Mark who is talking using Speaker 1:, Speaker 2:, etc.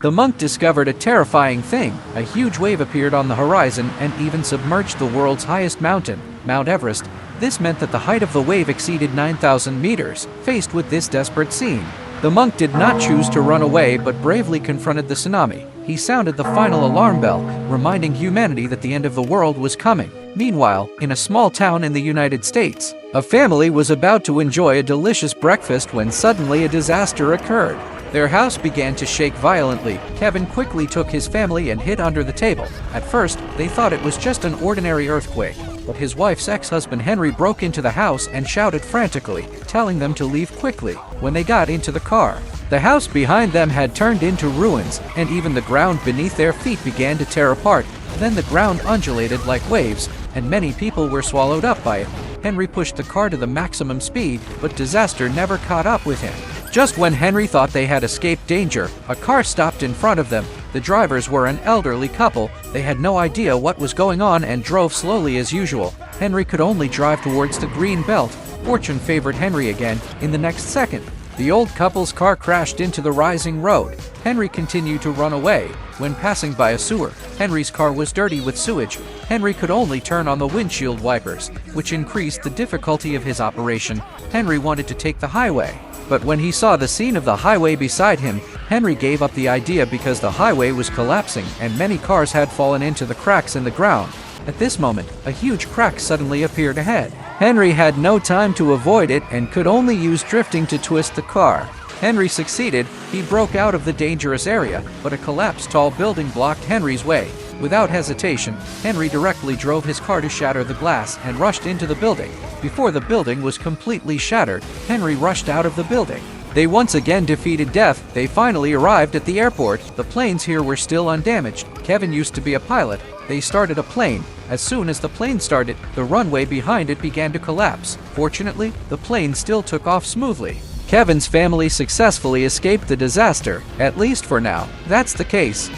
Speaker 1: The monk discovered a terrifying thing. A huge wave appeared on the horizon and even submerged the world's highest mountain, Mount Everest. This meant that the height of the wave exceeded 9,000 meters. Faced with this desperate scene, the monk did not choose to run away but bravely confronted the tsunami. He sounded the final alarm bell, reminding humanity that the end of the world was coming. Meanwhile, in a small town in the United States, a family was about to enjoy a delicious breakfast when suddenly a disaster occurred. Their house began to shake violently. Kevin quickly took his family and hid under the table. At first, they thought it was just an ordinary earthquake, but his wife's ex-husband Henry broke into the house and shouted frantically, telling them to leave quickly. When they got into the car, the house behind them had turned into ruins, and even the ground beneath their feet began to tear apart. Then the ground undulated like waves, and many people were swallowed up by it. Henry pushed the car to the maximum speed, but disaster never caught up with him. Just when Henry thought they had escaped danger, a car stopped in front of them. The drivers were an elderly couple. They had no idea what was going on and drove slowly as usual. Henry could only drive towards the green belt. Fortune favored Henry again. In the next second, the old couple's car crashed into the rising road. Henry continued to run away. When passing by a sewer, Henry's car was dirty with sewage. Henry could only turn on the windshield wipers, which increased the difficulty of his operation. Henry wanted to take the highway, but when he saw the scene of the highway beside him, Henry gave up the idea because the highway was collapsing and many cars had fallen into the cracks in the ground. At this moment, a huge crack suddenly appeared ahead. Henry had no time to avoid it and could only use drifting to twist the car. Henry succeeded. He broke out of the dangerous area, but a collapsed tall building blocked Henry's way. Without hesitation, Henry directly drove his car to shatter the glass and rushed into the building. Before the building was completely shattered, Henry rushed out of the building. They once again defeated death. They finally arrived at the airport. The planes here were still undamaged. Kevin used to be a pilot. They started a plane. As soon as the plane started, the runway behind it began to collapse. Fortunately, the plane still took off smoothly. Kevin's family successfully escaped the disaster, at least for now. That's the case.